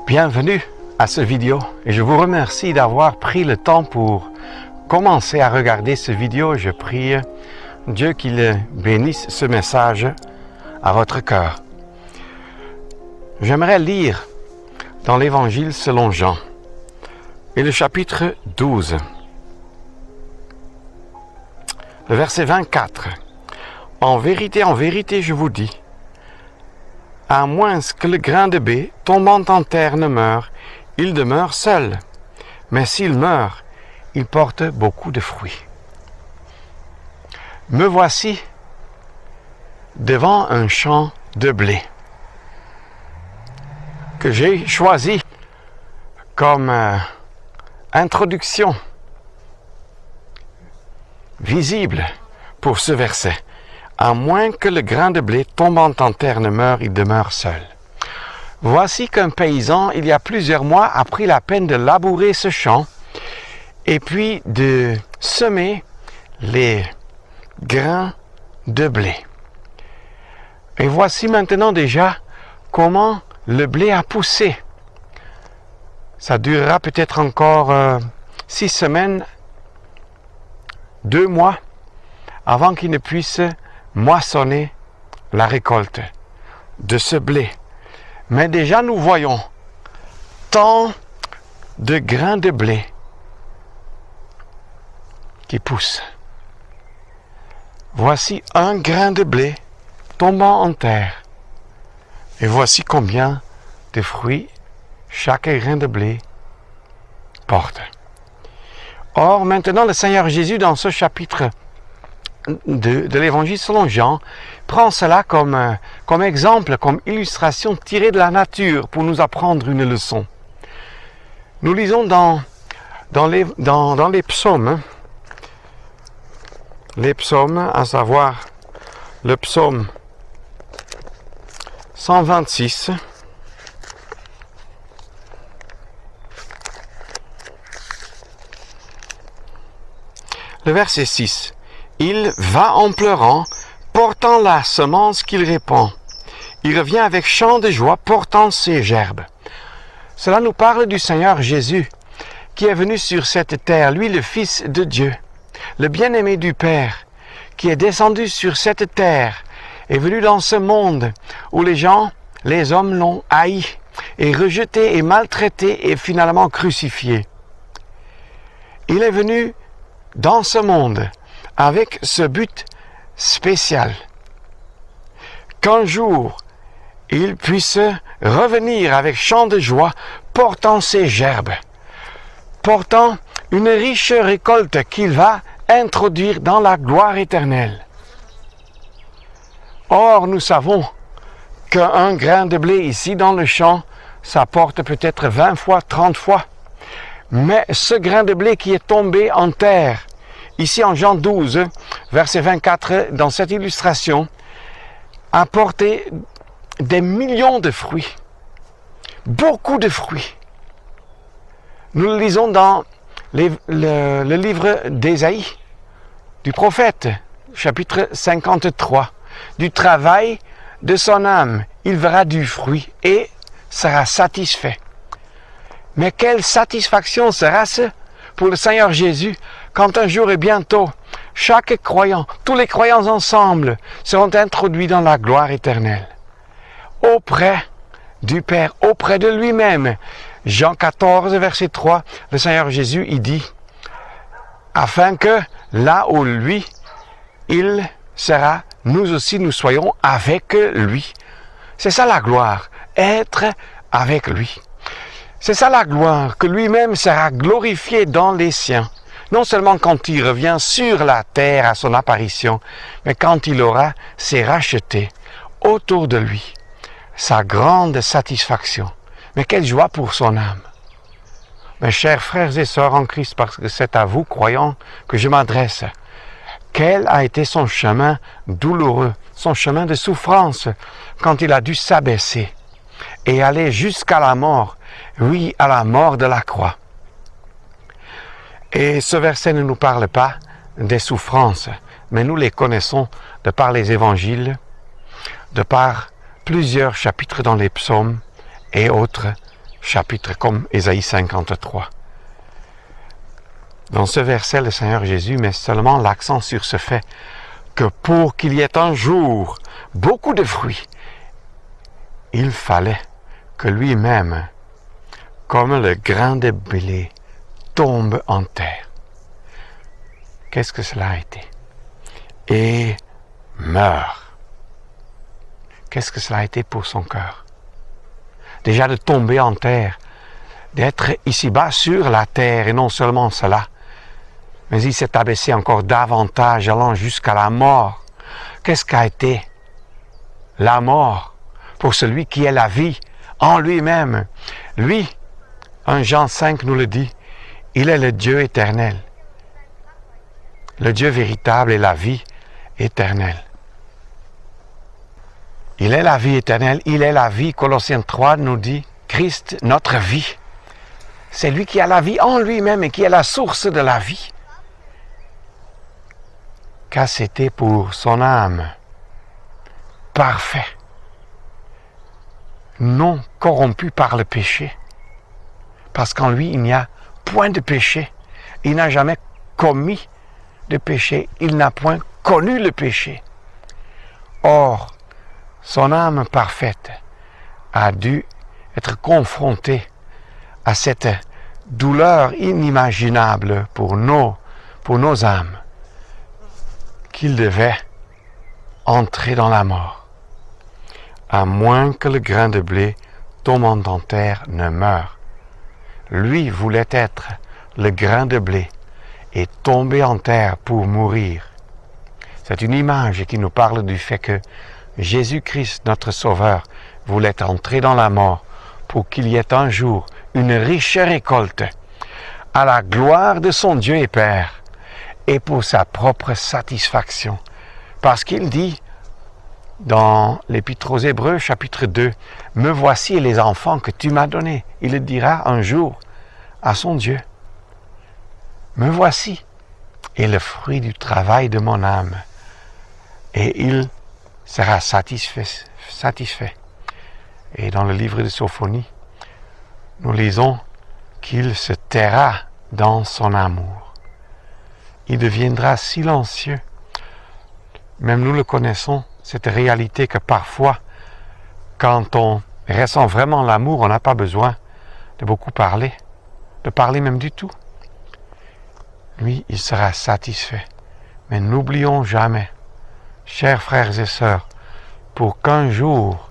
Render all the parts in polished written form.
Bienvenue à cette vidéo et je vous remercie d'avoir pris le temps pour commencer à regarder cette vidéo. Je prie Dieu qu'il bénisse ce message à votre cœur. J'aimerais lire dans l'Évangile selon Jean et le chapitre 12, le verset 24. En vérité, je vous dis, à moins que le grain de blé tombant en terre ne meure, il demeure seul. Mais s'il meurt, il porte beaucoup de fruits. Me voici devant un champ de blé que j'ai choisi comme introduction visible pour ce verset. À moins que le grain de blé tombant en terre ne meure, il demeure seul. Voici qu'un paysan, il y a plusieurs mois, a pris la peine de labourer ce champ et puis de semer les grains de blé. Et voici maintenant déjà comment le blé a poussé. Ça durera peut-être encore 6 semaines, 2 mois, avant qu'il ne puisse moissonner la récolte de ce blé. Mais déjà nous voyons tant de grains de blé qui poussent. Voici un grain de blé tombant en terre. Et voici combien de fruits chaque grain de blé porte. Or, maintenant, le Seigneur Jésus, dans ce chapitre de l'Évangile selon Jean, prend cela comme exemple, comme illustration tirée de la nature pour nous apprendre une leçon. Nous lisons dans les psaumes, à savoir le psaume 126, le verset 6. Il va en pleurant, portant la semence qu'il répand. Il revient avec chant de joie, portant ses gerbes. Cela nous parle du Seigneur Jésus, qui est venu sur cette terre, lui le Fils de Dieu, le bien-aimé du Père, qui est descendu sur cette terre, est venu dans ce monde où les hommes l'ont haï, et rejeté, et maltraité, et finalement crucifié. Il est venu dans ce monde avec ce but spécial, qu'un jour, il puisse revenir avec chant de joie, portant ses gerbes, portant une riche récolte qu'il va introduire dans la gloire éternelle. Or, nous savons qu'un grain de blé ici dans le champ, ça porte peut-être 20 fois, 30 fois. Mais ce grain de blé qui est tombé en terre, ici en Jean 12, verset 24, dans cette illustration, a porté des millions de fruits, beaucoup de fruits. Nous le lisons dans le livre d'Ésaïe, du prophète, chapitre 53. Du travail de son âme, il verra du fruit et sera satisfait. Mais quelle satisfaction sera-ce pour le Seigneur Jésus quand un jour et bientôt, chaque croyant, tous les croyants ensemble seront introduits dans la gloire éternelle, auprès du Père, auprès de lui-même. Jean 14, verset 3, le Seigneur Jésus, il dit, afin que là où lui, il sera, nous aussi nous soyons avec lui. C'est ça la gloire, être avec lui. C'est ça la gloire, que lui-même sera glorifié dans les siens. Non seulement quand il revient sur la terre à son apparition, mais quand il aura ses rachetés autour de lui. Sa grande satisfaction. Mais quelle joie pour son âme. Mes chers frères et sœurs en Christ, parce que c'est à vous, croyants, que je m'adresse. Quel a été son chemin douloureux, son chemin de souffrance, quand il a dû s'abaisser et aller jusqu'à la mort, oui, à la mort de la croix. Et ce verset ne nous parle pas des souffrances, mais nous les connaissons de par les évangiles, de par plusieurs chapitres dans les psaumes et autres chapitre comme Ésaïe 53. Dans ce verset, le Seigneur Jésus met seulement l'accent sur ce fait que pour qu'il y ait un jour beaucoup de fruits, il fallait que lui-même, comme le grain de blé, tombe en terre. Qu'est-ce que cela a été? Et meurt. Qu'est-ce que cela a été pour son cœur? Déjà de tomber en terre, d'être ici-bas sur la terre, et non seulement cela, mais il s'est abaissé encore davantage, allant jusqu'à la mort. Qu'est-ce qu'a été la mort pour celui qui est la vie en lui-même? Lui, 1 Jean 5 nous le dit, il est le Dieu éternel, le Dieu véritable et la vie éternelle. Il est la vie éternelle, il est la vie. Colossiens 3 nous dit, Christ, notre vie. C'est lui qui a la vie en lui-même et qui est la source de la vie. Car c'était pour son âme parfait, non corrompu par le péché. Parce qu'en lui, il n'y a point de péché. Il n'a jamais commis de péché. Il n'a point connu le péché. Or, son âme parfaite a dû être confrontée à cette douleur inimaginable pour nos âmes, qu'il devait entrer dans la mort, à moins que le grain de blé tombant en terre ne meure. Lui voulait être le grain de blé et tomber en terre pour mourir. C'est une image qui nous parle du fait que Jésus-Christ, notre Sauveur, voulait entrer dans la mort pour qu'il y ait un jour une riche récolte à la gloire de son Dieu et Père et pour sa propre satisfaction. Parce qu'il dit dans l'Épître aux Hébreux, chapitre 2, « Me voici les enfants que tu m'as donnés. » Il le dira un jour à son Dieu. « Me voici, et le fruit du travail de mon âme. » Et il sera satisfait. Et dans le livre de Sophonie, nous lisons qu'il se taira dans son amour. Il deviendra silencieux. Même nous le connaissons, cette réalité que parfois, quand on ressent vraiment l'amour, on n'a pas besoin de beaucoup parler, de parler même du tout. Lui, il sera satisfait. Mais n'oublions jamais, chers frères et sœurs, pour qu'un jour,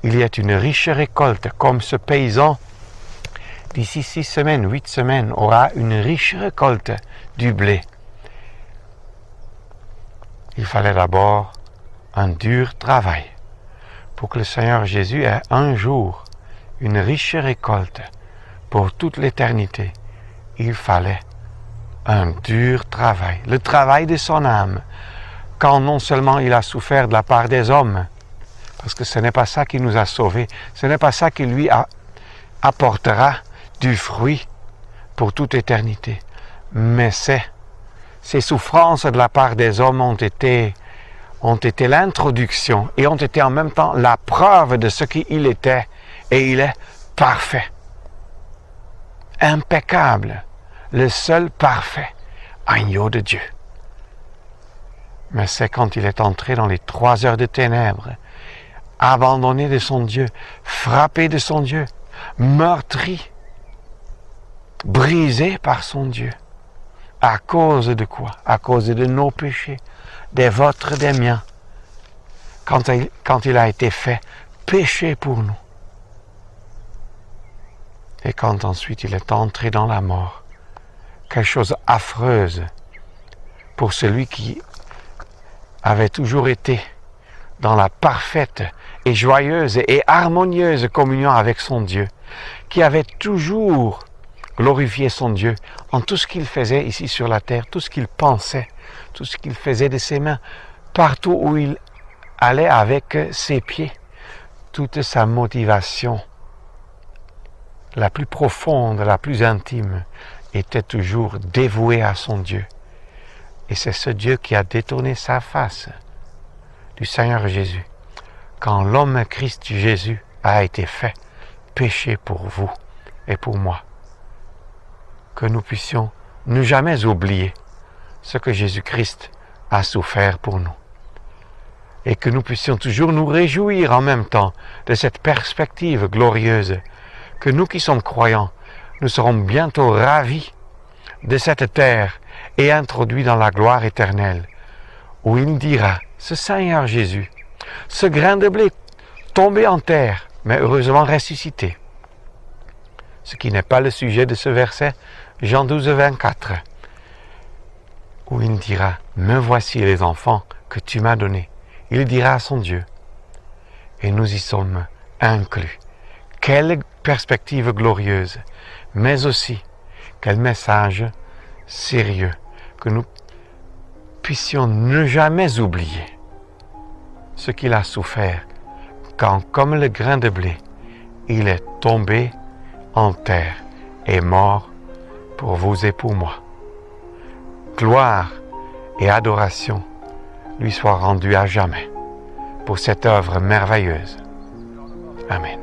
il y ait une riche récolte, comme ce paysan, d'ici 6 semaines, 8 semaines, aura une riche récolte du blé. Il fallait d'abord un dur travail pour que le Seigneur Jésus ait un jour une riche récolte pour toute l'éternité. Il fallait un dur travail, le travail de son âme, quand non seulement il a souffert de la part des hommes, parce que ce n'est pas ça qui nous a sauvés, ce n'est pas ça qui lui apportera du fruit pour toute éternité, mais ces souffrances de la part des hommes ont été l'introduction et ont été en même temps la preuve de ce qu'il était, et il est parfait, impeccable, le seul parfait agneau de Dieu. Mais c'est quand il est entré dans les 3 heures de ténèbres, abandonné de son Dieu, frappé de son Dieu, meurtri, brisé par son Dieu. À cause de quoi? À cause de nos péchés, des vôtres, des miens. Quand il a été fait péché pour nous. Et quand ensuite il est entré dans la mort, quelque chose affreuse pour celui qui avait toujours été dans la parfaite et joyeuse et harmonieuse communion avec son Dieu, qui avait toujours glorifié son Dieu en tout ce qu'il faisait ici sur la terre, tout ce qu'il pensait, tout ce qu'il faisait de ses mains, partout où il allait avec ses pieds, toute sa motivation, la plus profonde, la plus intime, était toujours dévouée à son Dieu. Et c'est ce Dieu qui a détourné sa face du Seigneur Jésus, quand l'homme Christ Jésus a été fait péché pour vous et pour moi. Que nous puissions ne jamais oublier ce que Jésus-Christ a souffert pour nous. Et que nous puissions toujours nous réjouir en même temps de cette perspective glorieuse, que nous qui sommes croyants, nous serons bientôt ravis de cette terre et introduits dans la gloire éternelle, où il dira, ce Seigneur Jésus, ce grain de blé tombé en terre, mais heureusement ressuscité. Ce qui n'est pas le sujet de ce verset, Jean 12, 24, où il dira, me voici les enfants que tu m'as donnés. Il dira à son Dieu, et nous y sommes inclus. Quelle perspective glorieuse, mais aussi quel message sérieux, que nous puissions ne jamais oublier ce qu'il a souffert quand, comme le grain de blé, il est tombé en terre et mort pour vous et pour moi. Gloire et adoration lui soient rendues à jamais pour cette œuvre merveilleuse. Amen.